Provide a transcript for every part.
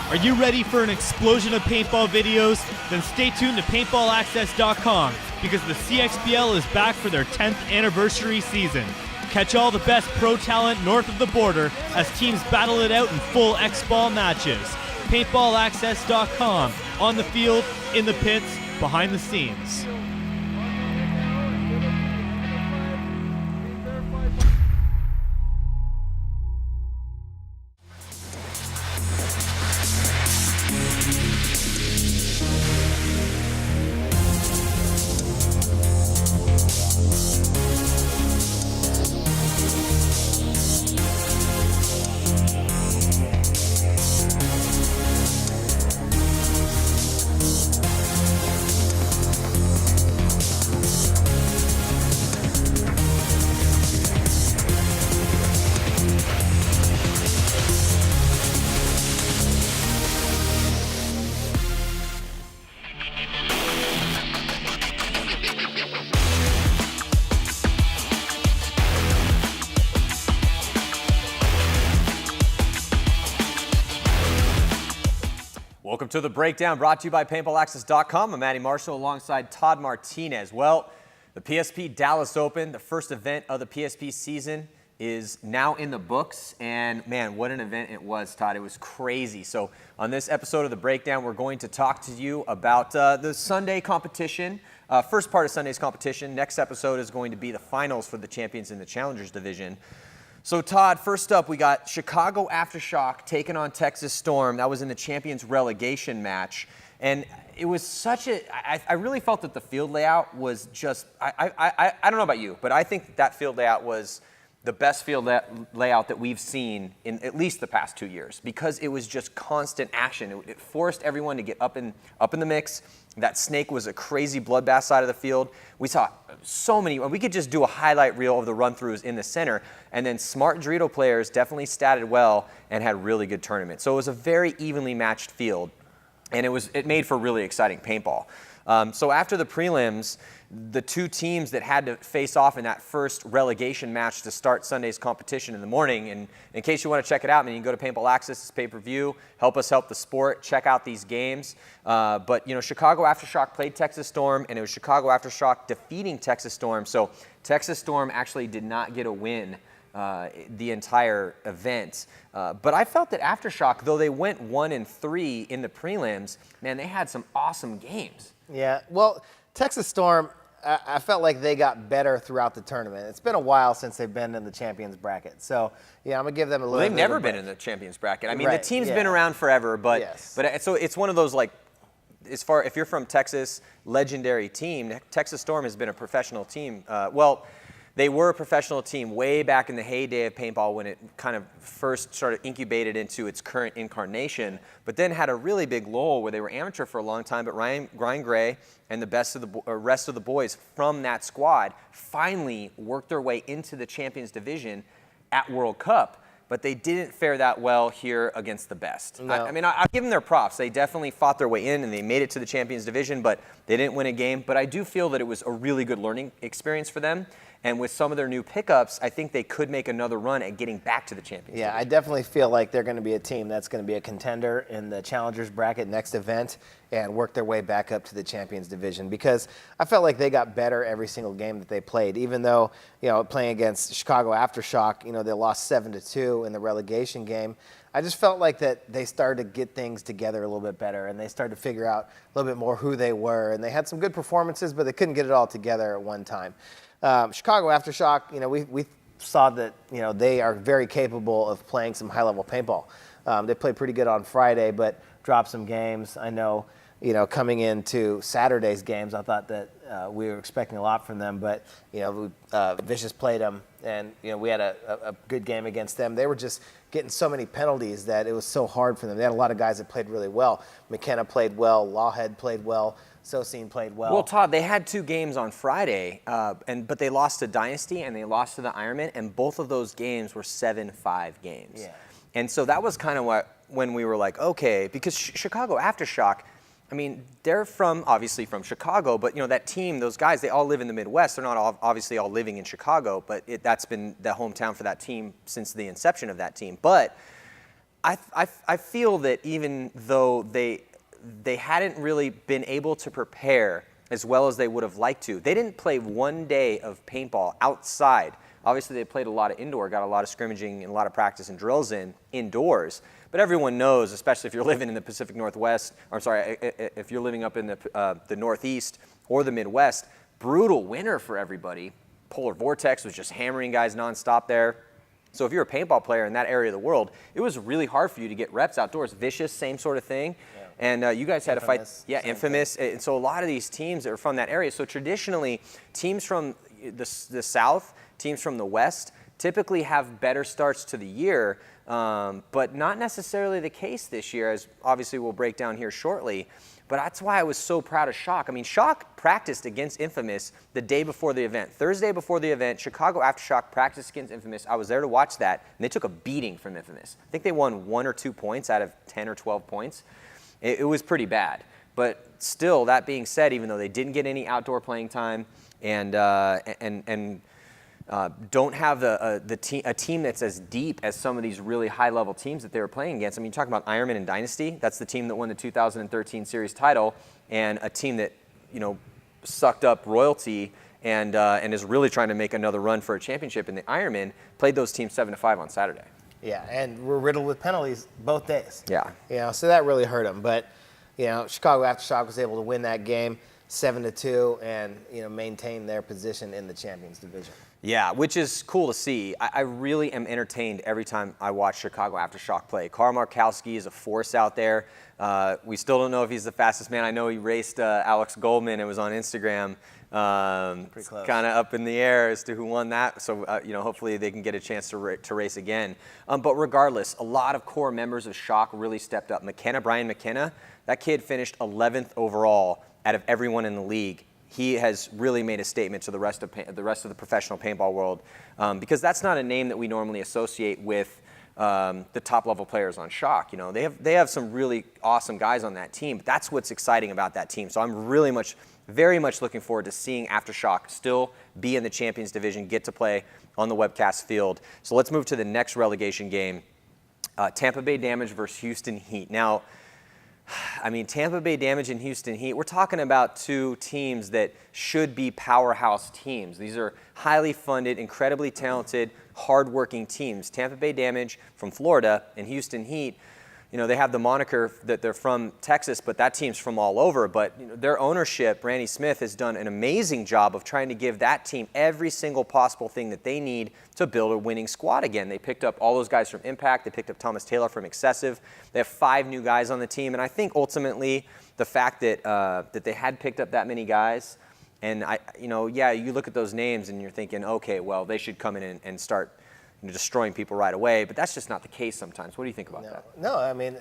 Are you ready for an explosion of paintball videos? Then stay tuned to paintballaccess.com because the CXBL is back for their 10th anniversary season. Catch all the best pro talent north of the border as teams battle it out in full X-Ball matches. Paintballaccess.com, on the field, in the pits, behind the scenes. Welcome to The Breakdown, brought to you by PaintballAccess.com. I'm Matty Marshall alongside Todd Martinez. Well, the PSP Dallas Open, the first event of the PSP season, is now in the books. And man, what an event it was, Todd. It was crazy. So on this episode of The Breakdown, we're going to talk to you about the Sunday competition, first part of Sunday's competition. Next episode is going to be the finals for the champions in the Challengers division. So Todd, first up, we got Chicago Aftershock taking on Texas Storm. That was in the champions relegation match. And it was such a, I really felt that the field layout was just, I don't know about you, but I think that field layout was the best field layout that we've seen in at least the past 2 years, because it was just constant action. It forced everyone to get up in the mix. That snake was a crazy bloodbath side of the field. We saw so many, we could just do a highlight reel of the run-throughs in the center, and then smart Dorito players definitely statted well and had really good tournaments. So it was a very evenly matched field, and it made for really exciting paintball. So after the prelims, the two teams that had to face off in that first relegation match to start Sunday's competition in the morning, and in case you want to check it out, you can go to Paintball Access, it's pay-per-view, help us help the sport, check out these games. But, you know, Chicago Aftershock played Texas Storm, and it was Chicago Aftershock defeating Texas Storm. So Texas Storm actually did not get a win the entire event. But I felt that Aftershock, though they went 1-3 in the prelims, man, they had some awesome games. Yeah, well, Texas Storm, I felt like they got better throughout the tournament. It's been a while since they've been in the champions bracket. So, yeah, I'm going to give them a little bit. They've never been in the champions bracket. I mean, right, the team's been around forever, but so it's one of those, like, if you're from Texas, legendary team, Texas Storm has been a professional team. Well, they were a professional team way back in the heyday of paintball when it kind of first started incubated into its current incarnation, but then had a really big lull where they were amateur for a long time, but Ryan Gray and the rest of the boys from that squad finally worked their way into the Champions Division at World Cup, but they didn't fare that well here against the best. No. I mean, I'll give them their props. They definitely fought their way in and they made it to the Champions Division, but they didn't win a game. But I do feel that it was a really good learning experience for them. And with some of their new pickups, I think they could make another run at getting back to the Champions Yeah, Division. I definitely feel like they're going to be a team that's going to be a contender in the Challengers bracket next event and work their way back up to the Champions Division, because I felt like they got better every single game that they played, even though, you know, playing against Chicago Aftershock, you know, they lost 7-2 in the relegation game. I just felt like that they started to get things together a little bit better, and they started to figure out a little bit more who they were, and they had some good performances, but they couldn't get it all together at one time. Chicago Aftershock, you know, we saw that, you know, they are very capable of playing some high-level paintball. They played pretty good on Friday, but dropped some games. I know, you know, coming into Saturday's games, I thought that we were expecting a lot from them, but, you know, Vicious played them, and, you know, we had a good game against them. They were just getting so many penalties that it was so hard for them. They had a lot of guys that played really well. McKenna played well, Lawhead played well, Sosine played well. Well, Todd, they had 2 games on Friday, but they lost to Dynasty and they lost to the Ironman, and both of those games were 7-5 games. Yeah. And so that was kind of when we were like, okay, because Chicago Aftershock, I mean, they're obviously from Chicago, but, you know, that team, those guys, they all live in the Midwest. They're not obviously all living in Chicago, but that's been the hometown for that team since the inception of that team. But I feel that even though they hadn't really been able to prepare as well as they would have liked to, they didn't play one day of paintball outside. Obviously, they played a lot of indoor, got a lot of scrimmaging and a lot of practice and drills indoors. But everyone knows, especially if you're living in the Pacific Northwest, or sorry, if you're living up in the Northeast or the Midwest, brutal winter for everybody. Polar vortex was just hammering guys nonstop there. So if you're a paintball player in that area of the world, it was really hard for you to get reps outdoors. Vicious, same sort of thing. Yeah. And you guys had to fight. Yeah, Infamous. And so a lot of these teams are from that area. So traditionally, teams from the South, teams from the West, typically have better starts to the year, but not necessarily the case this year, as obviously we'll break down here shortly. But that's why I was so proud of Shock. I mean, Shock practiced against Infamous the day before the event. Thursday before the event, Chicago Aftershock practiced against Infamous. I was there to watch that, and they took a beating from Infamous. I think they won 1 or 2 points out of 10 or 12 points. It was pretty bad. But still, that being said, even though they didn't get any outdoor playing time and don't have a team that's as deep as some of these really high-level teams that they were playing against. I mean, you're talking about Ironman and Dynasty. That's the team that won the 2013 series title, and a team that, you know, sucked up royalty and is really trying to make another run for a championship in the Ironman. Played those teams 7-5 on Saturday. Yeah, and we're riddled with penalties both days. Yeah. You know, so that really hurt them. But, you know, Chicago Aftershock was able to win that game 7-2 and, you know, maintain their position in the Champions Division. Yeah, which is cool to see. I really am entertained every time I watch Chicago Aftershock play. Carl Markowski is a force out there. We still don't know if he's the fastest man. I know he raced Alex Goldman. It was on Instagram. Pretty close. Kind of up in the air as to who won that. So, you know, hopefully they can get a chance to race again. But regardless, a lot of core members of Shock really stepped up. Brian McKenna, that kid finished 11th overall out of everyone in the league. He has really made a statement to the rest of the professional paintball world, because that's not a name that we normally associate with the top-level players on Shock. You know, they have some really awesome guys on that team, but that's what's exciting about that team. So I'm very much looking forward to seeing Aftershock still be in the Champions Division, get to play on the webcast field. So let's move to the next relegation game, Tampa Bay Damage versus Houston Heat. Now, I mean, Tampa Bay Damage and Houston Heat, we're talking about two teams that should be powerhouse teams. These are highly funded, incredibly talented, hardworking teams. Tampa Bay Damage from Florida and Houston Heat, you know, they have the moniker that they're from Texas, but that team's from all over. But you know, their ownership, Randy Smith, has done an amazing job of trying to give that team every single possible thing that they need to build a winning squad again. They picked up all those guys from Impact. They picked up Thomas Taylor from Excessive. They have 5 new guys on the team. And I think ultimately the fact that that they had picked up that many guys, and you look at those names and you're thinking, okay, well, they should come in and start destroying people right away, but that's just not the case sometimes. What do you think about that? No, I mean,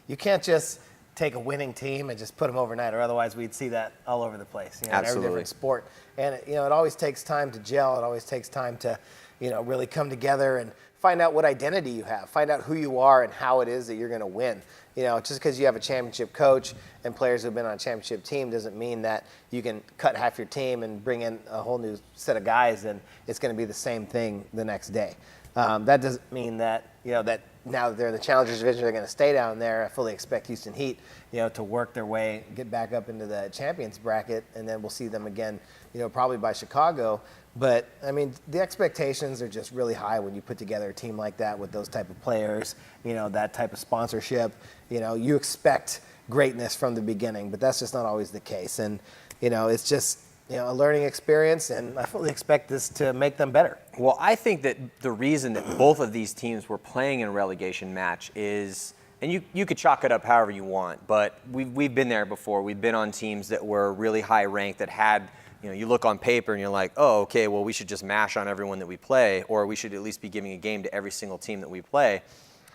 you can't just take a winning team and just put them overnight, or otherwise we'd see that all over the place. You know, in every different sport. And you know, it always takes time to gel. It always takes time to, you know, really come together and find out what identity you have, find out who you are and how it is that you're going to win. You know, just because you have a championship coach and players who've been on a championship team doesn't mean that you can cut half your team and bring in a whole new set of guys and it's going to be the same thing the next day. That doesn't mean that, you know, that now that they're in the Challengers Division, they're going to stay down there. I fully expect Houston Heat, you know, to work their way, get back up into the Champions bracket, and then we'll see them again, you know, probably by Chicago. But, I mean, the expectations are just really high when you put together a team like that with those type of players, you know, that type of sponsorship. You know, you expect greatness from the beginning, but that's just not always the case. And, you know, it's just, you know, a learning experience, and I fully expect this to make them better. Well, I think that the reason that both of these teams were playing in a relegation match is, and you could chalk it up however you want, but we've been there before. We've been on teams that were really high ranked, that had, you know, you look on paper and you're like, oh, okay, well, we should just mash on everyone that we play, or we should at least be giving a game to every single team that we play.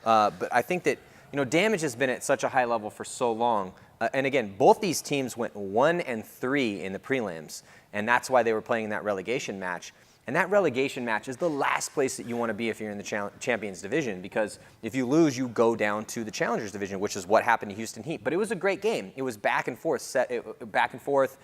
But I think that, you know, Damage has been at such a high level for so long. And again, both these teams went 1-3 in the prelims, and that's why they were playing in that relegation match. And that relegation match is the last place that you want to be if you're in the Champions Division, because if you lose, you go down to the Challengers Division, which is what happened to Houston Heat. But it was a great game. It was back and forth,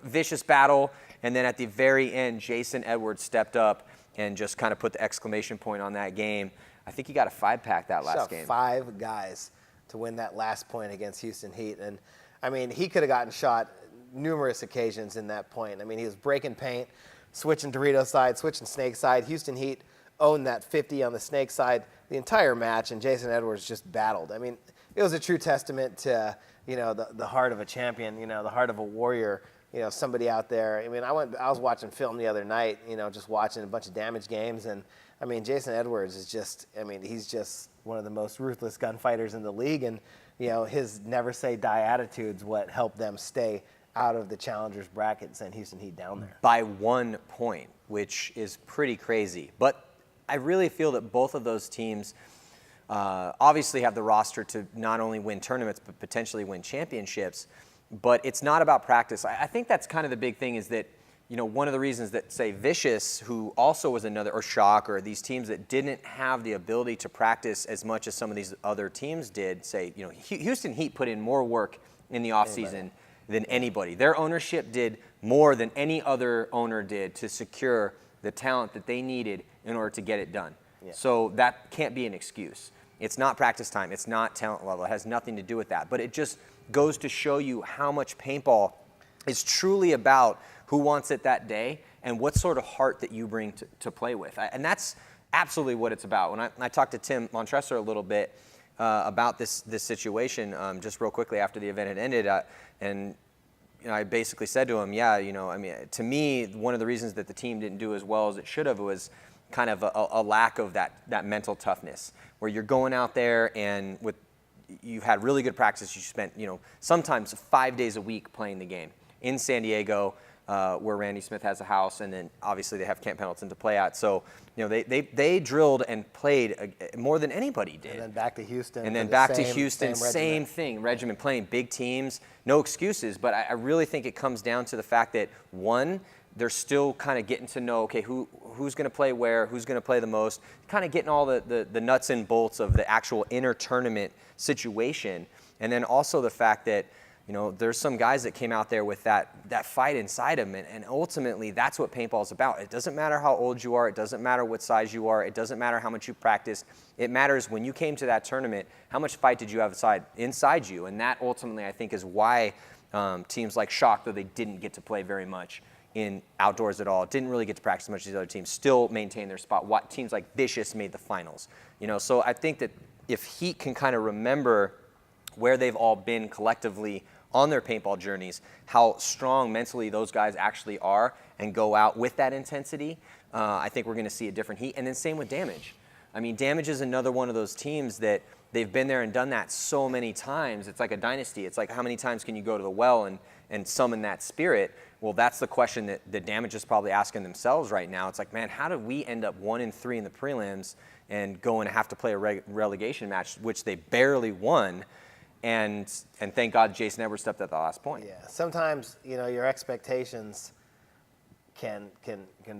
vicious battle, and then at the very end, Jason Edwards stepped up and just kind of put the exclamation point on that game. I think he got a 5-pack that last Shot game. 5 guys to win that last point against Houston Heat. And, I mean, he could have gotten shot numerous occasions in that point. I mean, he was breaking paint, switching Dorito side, switching Snake side. Houston Heat owned that 50 on the Snake side the entire match, and Jason Edwards just battled. I mean, it was a true testament to, you know, the heart of a champion, you know, the heart of a warrior, you know, somebody out there. I mean, I was watching film the other night, you know, just watching a bunch of Damage games, and I mean, Jason Edwards is just, I mean, he's just one of the most ruthless gunfighters in the league, and, you know, his never say die attitude's what helped them stay out of the challengers bracket and send Houston Heat down there. By 1 point, which is pretty crazy. But I really feel that both of those teams obviously have the roster to not only win tournaments, but potentially win championships. But it's not about practice. I think that's kind of the big thing, is that, you know, one of the reasons that, say, Vicious, who also was another, or Shock, or these teams that didn't have the ability to practice as much as some of these other teams did, say, you know, Houston Heat put in more work in the offseason than anybody. Their ownership did more than any other owner did to secure the talent that they needed in order to get it done. Yeah. So that can't be an excuse. It's not practice time. It's not talent level. It has nothing to do with that. But it just goes to show you how much paintball is truly about who wants it that day and what sort of heart that you bring to play with. And that's absolutely what it's about. When I talked to Tim Montresor a little bit about this situation, just real quickly after the event had ended, and you know, I basically said to him, yeah, you know, I mean, to me, one of the reasons that the team didn't do as well as it should have was kind of a lack of that mental toughness, where you're going out there and you've had really good practice. You spent, you know, sometimes 5 days a week playing the game in San Diego, where Randy Smith has a house, and then obviously they have Camp Pendleton to play at. So, you know, they drilled and played more than anybody did. And then back to Houston. And then back to Houston, same thing, regimen, playing big teams, no excuses. But I really think it comes down to the fact that, one, they're still kind of getting to know, okay, who's going to play where, who's going to play the most, kind of getting all the nuts and bolts of the actual inter-tournament situation. And then also the fact that, you know, there's some guys that came out there with that fight inside them, and ultimately that's what paintball is about. It doesn't matter how old you are, it doesn't matter what size you are, it doesn't matter how much you practice. It matters when you came to that tournament, how much fight did you have inside you, and that ultimately I think is why teams like Shock, though they didn't get to play very much in outdoors at all, didn't really get to practice as much as these other teams, still maintain their spot. What teams like Vicious made the finals, you know. So I think that if Heat can kind of remember where they've all been collectively on their paintball journeys, how strong mentally those guys actually are, and go out with that intensity, I think we're going to see a different Heat. And then same with Damage. I mean, Damage is another one of those teams that they've been there and done that so many times. It's like a dynasty. It's like, how many times can you go to the well and summon that spirit? Well, that's the question that the Damage is probably asking themselves right now. It's like, man, how did we end up 1-3 in the prelims and go and have to play a relegation match, which they barely won? And thank God Jason Edwards stepped at the last point. Yeah, sometimes, you know, your expectations can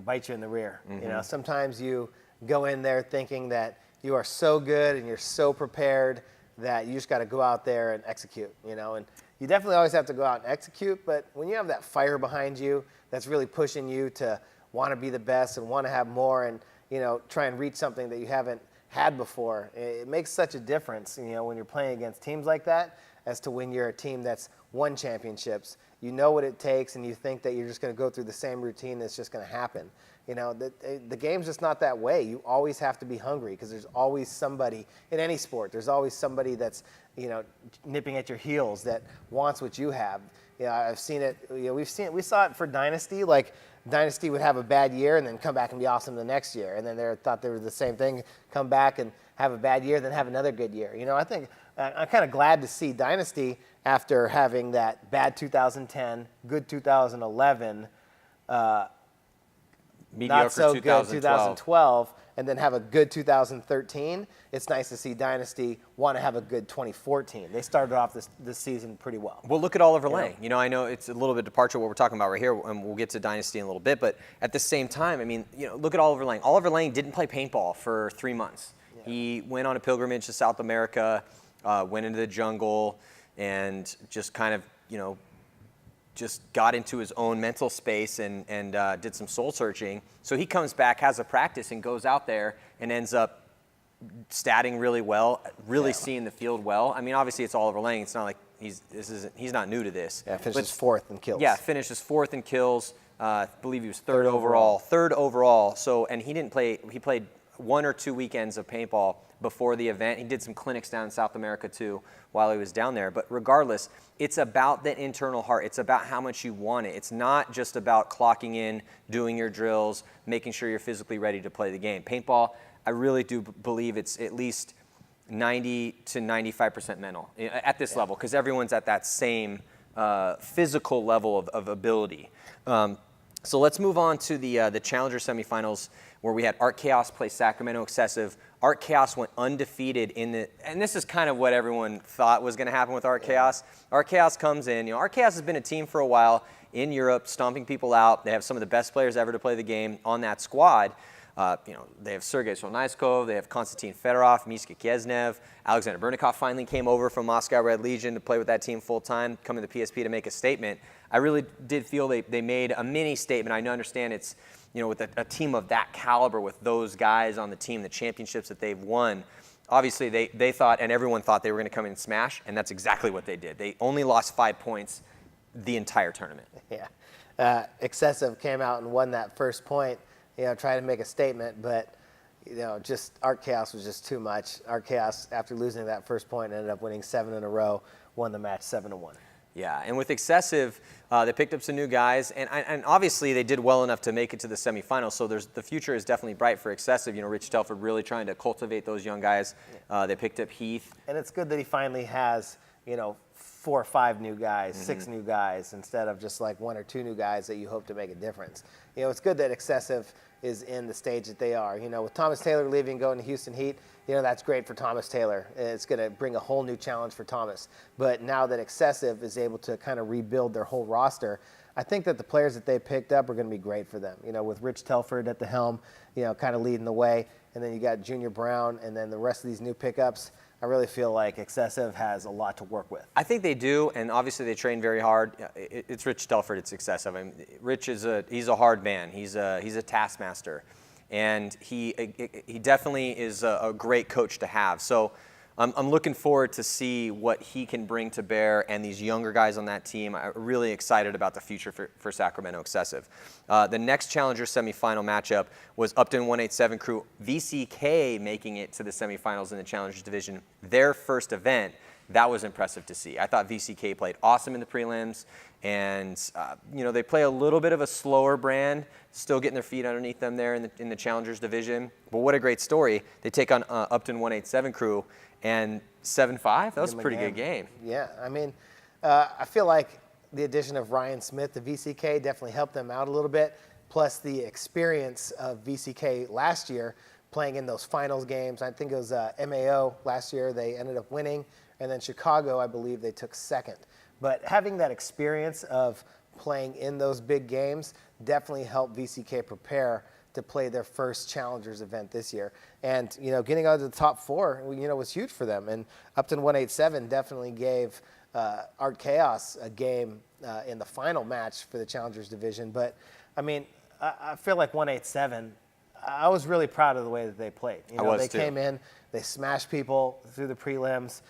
bite you in the rear. Mm-hmm. You know, sometimes you go in there thinking that you are so good and you're so prepared that you just got to go out there and execute, you know. And you definitely always have to go out and execute, but when you have that fire behind you that's really pushing you to want to be the best and want to have more and, you know, try and reach something that you haven't had before, it makes such a difference, you know, when you're playing against teams like that, as to when you're a team that's won championships. You know what it takes, and you think that you're just going to go through the same routine that's just going to happen. You know, the game's just not that way. You always have to be hungry, because there's always somebody in any sport. There's always somebody that's, you know, nipping at your heels that wants what you have. You know, I've seen it. You know, we saw it for Dynasty. Like, Dynasty would have a bad year and then come back and be awesome the next year. And then they thought they were the same thing, come back and have a bad year, then have another good year. You know, I think I'm kind of glad to see Dynasty, after having that bad 2010, good 2011, mediocre not so 2012. good 2012, and then have a good 2013. It's nice to see Dynasty want to have a good 2014. They started off this season pretty well. Well, look at Oliver Lang. You know, I know it's a little bit departure what we're talking about right here, and we'll get to Dynasty in a little bit, but at the same time, I mean, you know, look at Oliver Lang. Oliver Lang didn't play paintball for 3 months. Yeah. He went on a pilgrimage to South America, went into the jungle, and just kind of, you know, just got into his own mental space and did some soul searching. So he comes back, has a practice, and goes out there and ends up statting really well, really seeing the field well. I mean, obviously it's Oliver Lang. It's not like he's not new to this. Yeah, finishes fourth in kills. Yeah, finishes fourth in kills. I believe he was third overall. Third overall. So, and he didn't play. He played 1 or 2 weekends of paintball before the event. He did some clinics down in South America too while he was down there. But regardless, it's about the internal heart. It's about how much you want it. It's not just about clocking in, doing your drills, making sure you're physically ready to play the game. Paintball, I really do believe it's at least 90 to 95% mental at this level, because everyone's at that same physical level of ability. So let's move on to the Challenger semifinals, where we had Art Chaos play Sacramento Excessive. Art Chaos went undefeated and this is kind of what everyone thought was going to happen with Art Chaos. Art Chaos comes in. Art Chaos has been a team for a while in Europe, stomping people out. They have some of the best players ever to play the game on that squad. They have Sergei Solnaiskov, they have Konstantin Fedorov, Mishka Kiesnev, Alexander Bernikov finally came over from Moscow Red Legion to play with that team full time, coming to the PSP to make a statement. I really did feel they made a mini statement. I understand it's, with a team of that caliber, with those guys on the team, the championships that they've won, obviously they thought, and everyone thought, they were going to come in and smash, and that's exactly what they did. They only lost 5 points the entire tournament. Yeah. Excessive came out and won that first point, trying to make a statement, but just Art Chaos was just too much. Art Chaos, after losing that first point, ended up winning 7 in a row, won the match 7-1. Yeah, and with Excessive, they picked up some new guys, and obviously they did well enough to make it to the semifinals, so the future is definitely bright for Excessive. Rich Telford really trying to cultivate those young guys. They picked up Heath. And it's good that he finally has, 4 or 5 new guys, 6 new guys, instead of just like 1 or 2 new guys that you hope to make a difference. It's good that Excessive is in the stage that they are. With Thomas Taylor leaving, going to Houston Heat, that's great for Thomas Taylor. It's going to bring a whole new challenge for Thomas. But now that Excessive is able to kind of rebuild their whole roster, I think that the players that they picked up are going to be great for them. With Rich Telford at the helm, kind of leading the way, and then you got Junior Brown, and then the rest of these new pickups. I really feel like Excessive has a lot to work with. I think they do, and obviously they train very hard. It's Rich Telford, it's Excessive. I mean, Rich he's a hard man. He's a taskmaster, and he definitely is a great coach to have. So I'm looking forward to see what he can bring to bear and these younger guys on that team. I'm really excited about the future for Sacramento Excessive. The next Challenger semifinal matchup was Upton 187 crew, VCK making it to the semifinals in the Challengers division. Their first event, that was impressive to see. I thought VCK played awesome in the prelims, and they play a little bit of a slower brand, still getting their feet underneath them there in the Challengers division. But what a great story. They take on Upton 187 crew, and 7-5, that was a pretty good game. Yeah, I mean, I feel like the addition of Ryan Smith to VCK definitely helped them out a little bit, plus the experience of VCK last year playing in those finals games. I think it was MAO last year, they ended up winning, and then Chicago, I believe they took second. But having that experience of playing in those big games definitely helped VCK prepare to play their first Challengers event this year. And, getting out of the top 4, was huge for them. And Upton 187 definitely gave Art Chaos a game in the final match for the Challengers division. But, I mean, I feel like 187, I was really proud of the way that they played. They came in, they smashed people through the prelims,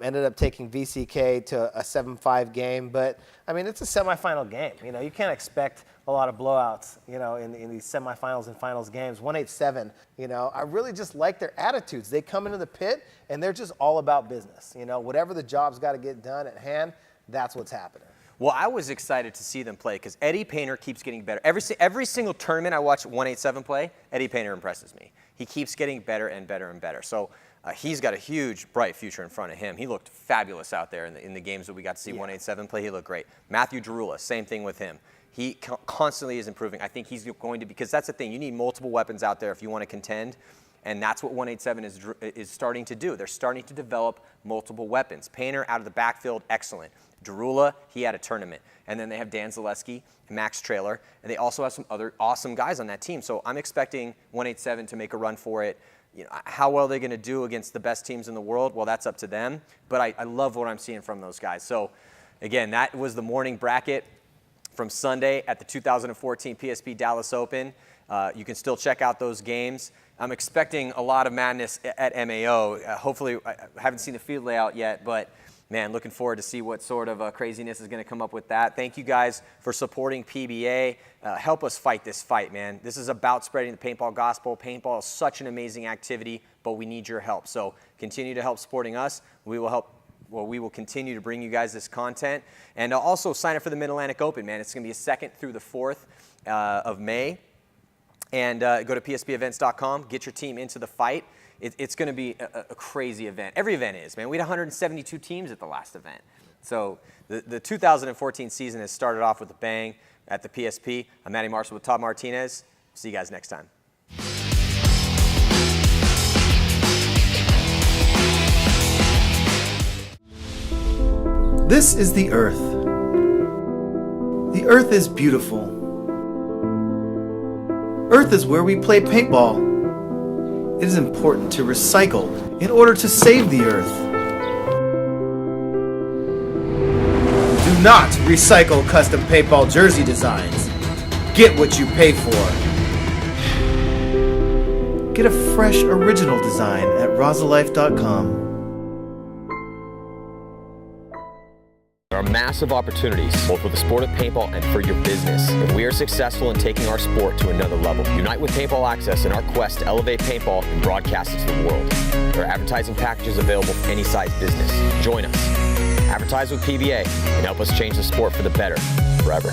ended up taking VCK to a 7-5 game. But, I mean, it's a semifinal game. You can't expect a lot of blowouts, in these semifinals and finals games. 187, I really just like their attitudes. They come into the pit, and they're just all about business. Whatever the job's got to get done at hand, that's what's happening. Well, I was excited to see them play because Eddie Painter keeps getting better. Every single tournament I watch 187 play, Eddie Painter impresses me. He keeps getting better and better and better. So he's got a huge, bright future in front of him. He looked fabulous out there in the games that we got to see 187 play. He looked great. Matthew Derula, same thing with him. He constantly is improving. I think he's going to, because that's the thing. You need multiple weapons out there if you want to contend. And that's what 187 is starting to do. They're starting to develop multiple weapons. Painter out of the backfield, excellent. Derula, he had a tournament. And then they have Dan Zaleski and Max Trailer. And they also have some other awesome guys on that team. So I'm expecting 187 to make a run for it. How well they're going to do against the best teams in the world, well, that's up to them. But I love what I'm seeing from those guys. So, again, that was the morning bracket from Sunday at the 2014 PSP Dallas Open. You can still check out those games. I'm expecting a lot of madness at MAO. Hopefully, I haven't seen the field layout yet, but man, looking forward to see what sort of craziness is going to come up with that. Thank you guys for supporting PBA. Help us fight this fight, man. This is about spreading the paintball gospel. Paintball is such an amazing activity, but we need your help. So continue to help supporting us. We will continue to bring you guys this content. And also sign up for the Mid-Atlantic Open, man. It's going to be the 2nd through the 4th of May. And go to pspevents.com, get your team into the fight. It's going to be a crazy event. Every event is, man. We had 172 teams at the last event. So the 2014 season has started off with a bang at the PSP. I'm Matty Marshall with Todd Martinez. See you guys next time. This is the Earth. The Earth is beautiful. Earth is where we play paintball. It is important to recycle in order to save the Earth. Do not recycle custom paintball jersey designs. Get what you pay for. Get a fresh original design at rosalife.com. There are massive opportunities, both for the sport of paintball and for your business. If we are successful in taking our sport to another level, unite with Paintball Access in our quest to elevate paintball and broadcast it to the world. There are advertising packages available for any size business. Join us. Advertise with PBA and help us change the sport for the better, forever.